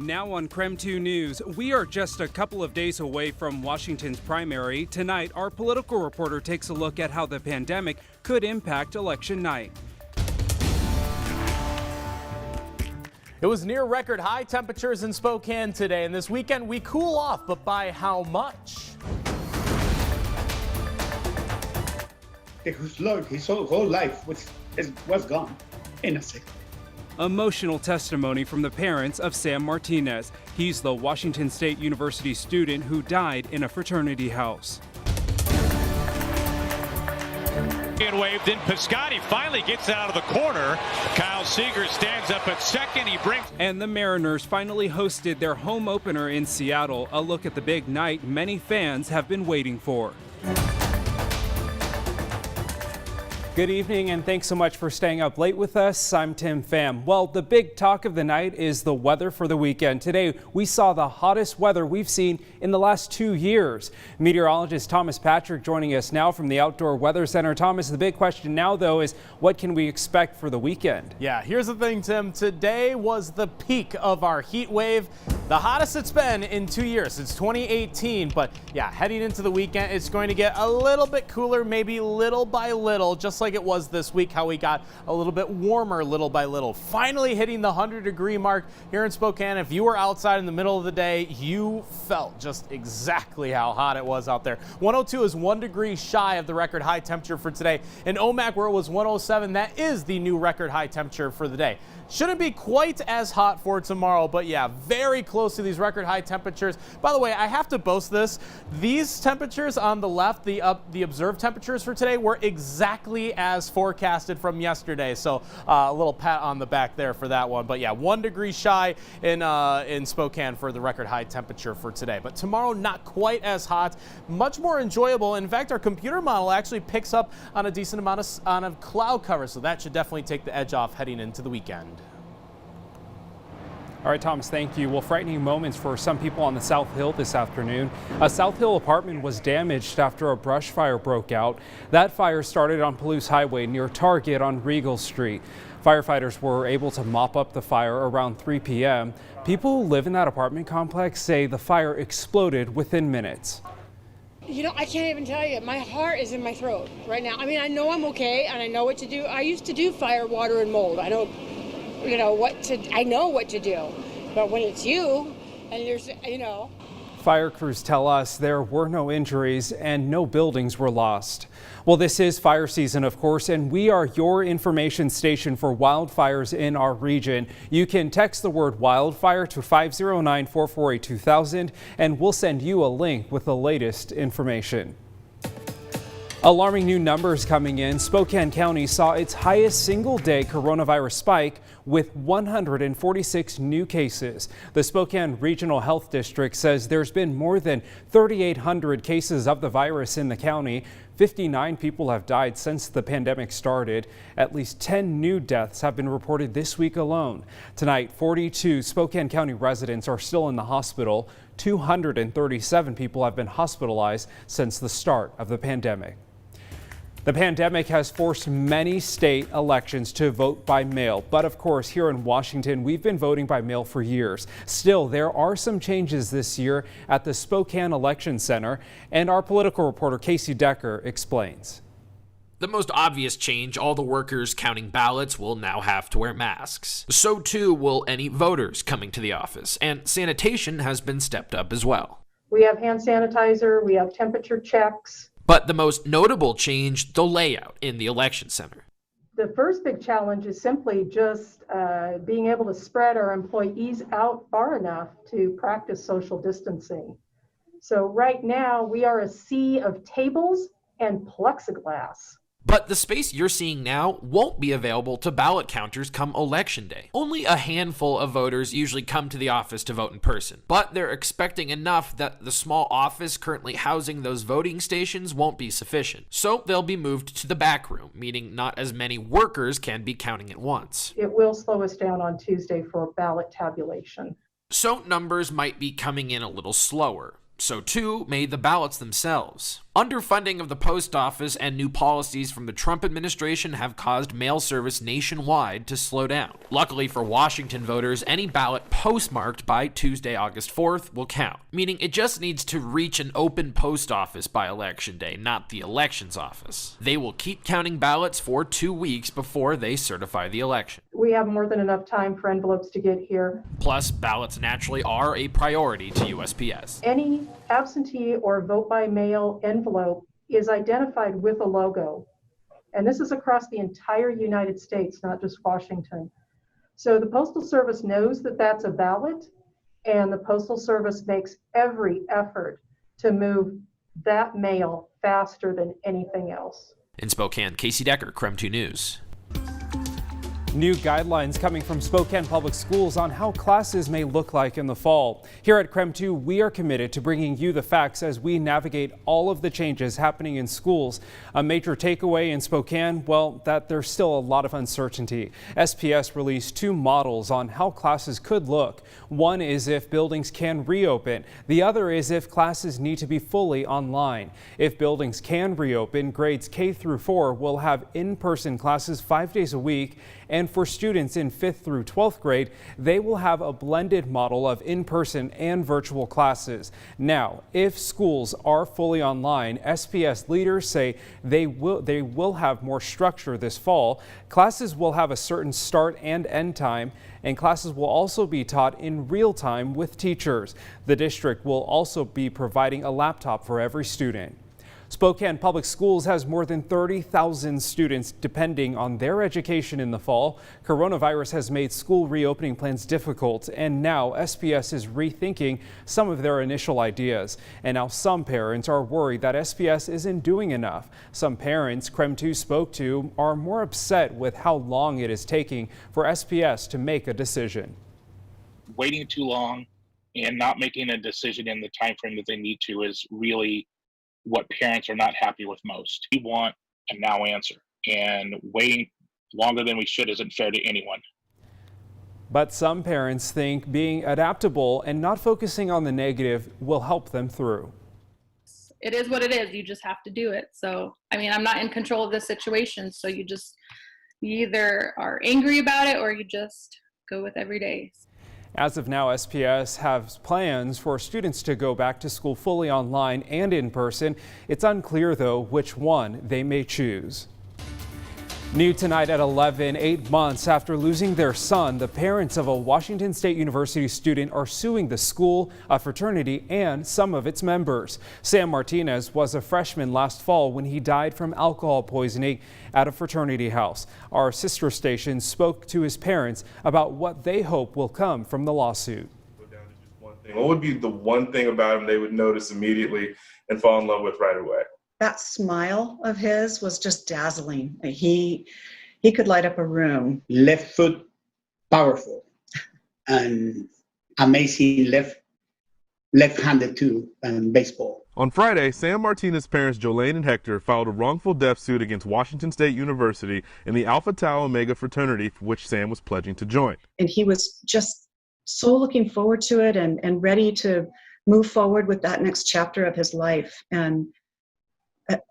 Now on KREM 2 News, we are just a couple of days away from Washington's primary. Tonight, our political reporter takes a look at how the pandemic could impact election night. It was near record high temperatures in Spokane today, and this weekend we cool off, but by how much? His whole life was gone in a second. Emotional testimony from the parents of Sam Martinez. He's the Washington State University student who died in a fraternity house. And waved in. Piscotty finally gets out of the corner. Kyle Seeger stands up at second. He brings. And the Mariners finally hosted their home opener in Seattle. A look at the big night many fans have been waiting for. Good evening, and thanks so much for staying up late with us. I'm Tim Pham. Well, the big talk of the night is the weather for the weekend. Today, we saw the hottest weather we've seen in the last 2 years. Meteorologist Thomas Patrick joining us now from the Outdoor Weather Center. Thomas, the big question now, though, is what can we expect for the weekend? Yeah, here's the thing, Tim. Today was the peak of our heat wave, the hottest it's been in 2 years, since 2018. But yeah, heading into the weekend, it's going to get a little bit cooler, maybe little by little, just like it was this week, how we got a little bit warmer little by little. Finally hitting the 100-degree mark here in Spokane. If you were outside in the middle of the day, you felt just exactly how hot it was out there. 102 is 1 degree shy of the record high temperature for today. In Omak, where it was 107, that is the new record high temperature for the day. Shouldn't be quite as hot for tomorrow, but yeah, very close to these record high temperatures. By the way, I have to boast this. These temperatures on the left, the observed temperatures for today, were exactly as forecasted from yesterday. So a little pat on the back there for that one. But yeah, 1 degree shy in Spokane for the record high temperature for today. But tomorrow, not quite as hot, much more enjoyable. In fact, our computer model actually picks up on a decent amount of cloud cover, so that should definitely take the edge off heading into the weekend. All right, Thomas, thank you. Well, frightening moments for some people on the South Hill this afternoon. A South Hill apartment was damaged after a brush fire broke out. That fire started on Palouse Highway near Target on Regal Street. Firefighters were able to mop up the fire around 3 p.m. People who live in that apartment complex say the fire exploded within minutes. You know, I can't even tell you. My heart is in my throat right now. I mean, I know I'm okay and I know what to do. I used to do fire, water, and mold. I know what to do, but when it's you and there's, Fire crews tell us there were no injuries and no buildings were lost. Well, this is fire season, of course, and we are your information station for wildfires in our region. You can text the word wildfire to 509-448-2000 and we'll send you a link with the latest information. Alarming new numbers coming in. Spokane County saw its highest single-day coronavirus spike with 146 new cases. The Spokane Regional Health District says there's been more than 3,800 cases of the virus in the county. 59 people have died since the pandemic started. At least 10 new deaths have been reported this week alone. Tonight, 42 Spokane County residents are still in the hospital. 237 people have been hospitalized since the start of the pandemic. The pandemic has forced many state elections to vote by mail, but of course here in Washington we've been voting by mail for years. Still, there are some changes this year at the Spokane Election Center, and our political reporter Casey Decker explains. The most obvious change, all the workers counting ballots will now have to wear masks. So too will any voters coming to the office, and sanitation has been stepped up as well. We have hand sanitizer, we have temperature checks. But the most notable change, the layout in the election center. The first big challenge is simply just being able to spread our employees out far enough to practice social distancing. So right now we are a sea of tables and plexiglass. But the space you're seeing now won't be available to ballot counters come election day. Only a handful of voters usually come to the office to vote in person. But they're expecting enough that the small office currently housing those voting stations won't be sufficient. So they'll be moved to the back room, meaning not as many workers can be counting at once. It will slow us down on Tuesday for ballot tabulation. So numbers might be coming in a little slower. So too may the ballots themselves. Underfunding of the post office and new policies from the Trump administration have caused mail service nationwide to slow down. Luckily for Washington voters, any ballot postmarked by Tuesday, August 4th will count, meaning it just needs to reach an open post office by Election Day, not the elections office. They will keep counting ballots for 2 weeks before they certify the election. We have more than enough time for envelopes to get here. Plus, ballots naturally are a priority to USPS. Any absentee or vote by mail envelope is identified with a logo. And this is across the entire United States, not just Washington. So the Postal Service knows that that's a ballot, and the Postal Service makes every effort to move that mail faster than anything else. In Spokane, Casey Decker, KREM 2 News. New guidelines coming from Spokane Public Schools on how classes may look like in the fall. Here at KREM 2, we are committed to bringing you the facts as we navigate all of the changes happening in schools. A major takeaway in Spokane, well, that there's still a lot of uncertainty. SPS released 2 models on how classes could look. One is if buildings can reopen. The other is if classes need to be fully online. If buildings can reopen, grades K through 4 will have in-person classes 5 days a week. And for students in 5th through 12th grade, they will have a blended model of in-person and virtual classes. Now, if schools are fully online, SPS leaders say they will have more structure this fall. Classes will have a certain start and end time, and classes will also be taught in real time with teachers. The district will also be providing a laptop for every student. Spokane Public Schools has more than 30,000 students depending on their education in the fall. Coronavirus has made school reopening plans difficult, and now SPS is rethinking some of their initial ideas. And now some parents are worried that SPS isn't doing enough. Some parents KREM 2 spoke to are more upset with how long it is taking for SPS to make a decision. Waiting too long and not making a decision in the time frame that they need to is really what parents are not happy with most. We want a now answer, and waiting longer than we should isn't fair to anyone. But some parents think being adaptable and not focusing on the negative will help them through. It is what it is. You just have to do it. So, I mean, I'm not in control of this situation. So you either are angry about it or you just go with every day. As of now, SPS has plans for students to go back to school fully online and in person. It's unclear, though, which one they may choose. New tonight at 11, 8 months after losing their son, the parents of a Washington State University student are suing the school, a fraternity, and some of its members. Sam Martinez was a freshman last fall when he died from alcohol poisoning at a fraternity house. Our sister station spoke to his parents about what they hope will come from the lawsuit. What would be the one thing about him they would notice immediately and fall in love with right away? That smile of his was just dazzling. He could light up a room. Left foot, powerful, and amazing left-handed too, and baseball. On Friday, Sam Martinez's parents Jolene and Hector filed a wrongful death suit against Washington State University and the Alpha Tau Omega fraternity, for which Sam was pledging to join. And he was just so looking forward to it and ready to move forward with that next chapter of his life. And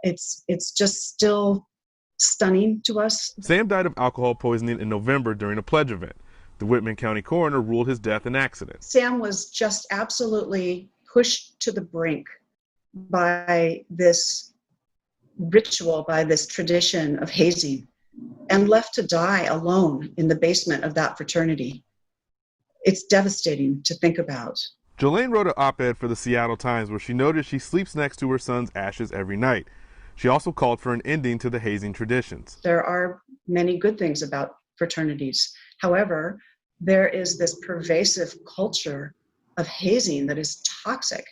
it's just still stunning to us. Sam died of alcohol poisoning in November during a pledge event. The Whitman County coroner ruled his death an accident. Sam was just absolutely pushed to the brink by this ritual, by this tradition of hazing, and left to die alone in the basement of that fraternity. It's devastating to think about. Jolene wrote an op-ed for the Seattle Times where she noted she sleeps next to her son's ashes every night. She also called for an ending to the hazing traditions. There are many good things about fraternities. However, there is this pervasive culture of hazing that is toxic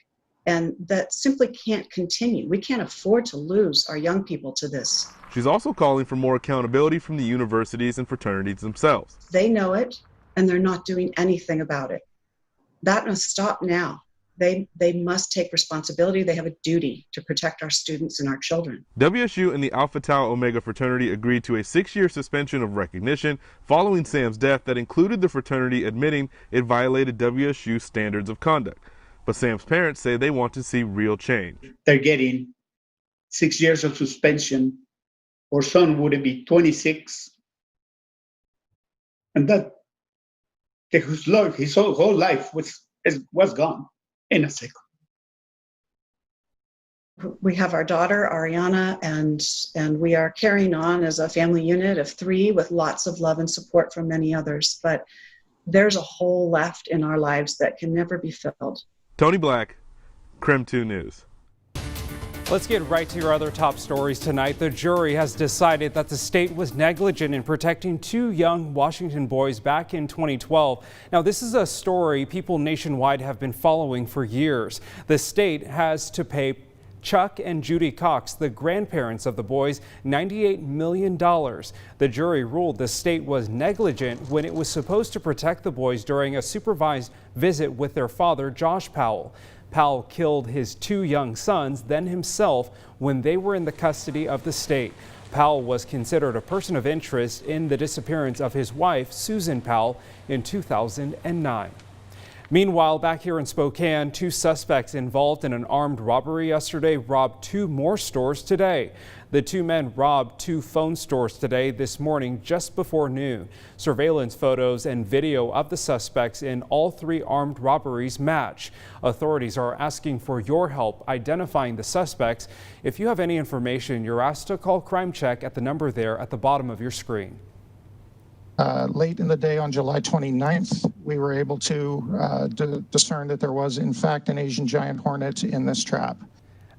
and that simply can't continue. We can't afford to lose our young people to this. She's also calling for more accountability from the universities and fraternities themselves. They know it, and they're not doing anything about it. That must stop now. They must take responsibility. They have a duty to protect our students and our children. WSU and the Alpha Tau Omega fraternity agreed to a 6-year suspension of recognition following Sam's death that included the fraternity admitting it violated WSU standards of conduct. But Sam's parents say they want to see real change. They're getting 6 years of suspension. Our son would be 26. And that his whole life was gone in a second. We have our daughter, Ariana, and we are carrying on as a family unit of 3 with lots of love and support from many others. But there's a hole left in our lives that can never be filled. Tony Black, KREM 2 News. Let's get right to your other top stories tonight. The jury has decided that the state was negligent in protecting 2 young Washington boys back in 2012. Now, this is a story people nationwide have been following for years. The state has to pay Chuck and Judy Cox, the grandparents of the boys, $98 million. The jury ruled the state was negligent when it was supposed to protect the boys during a supervised visit with their father, Josh Powell. Powell killed his 2 young sons, then himself, when they were in the custody of the state. Powell was considered a person of interest in the disappearance of his wife, Susan Powell, in 2009. Meanwhile, back here in Spokane, 2 suspects involved in an armed robbery yesterday robbed 2 more stores today. The 2 men robbed 2 phone stores today this morning just before noon. Surveillance photos and video of the suspects in all 3 armed robberies match. Authorities are asking for your help identifying the suspects. If you have any information, you're asked to call Crime Check at the number there at the bottom of your screen. Late in the day on July 29th, we were able to discern that there was, in fact, an Asian giant hornet in this trap.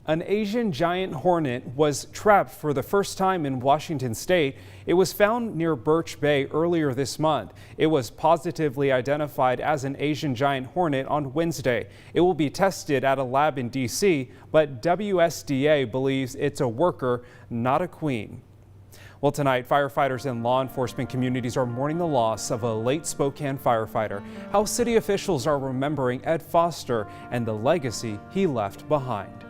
An Asian giant hornet was trapped for the first time in Washington state. It was found near Birch Bay earlier this month. It was positively identified as an Asian giant hornet on Wednesday. It will be tested at a lab in D.C., but WSDA believes it's a worker, not a queen. Well, tonight, firefighters and law enforcement communities are mourning the loss of a late Spokane firefighter. How city officials are remembering Ed Foster and the legacy he left behind.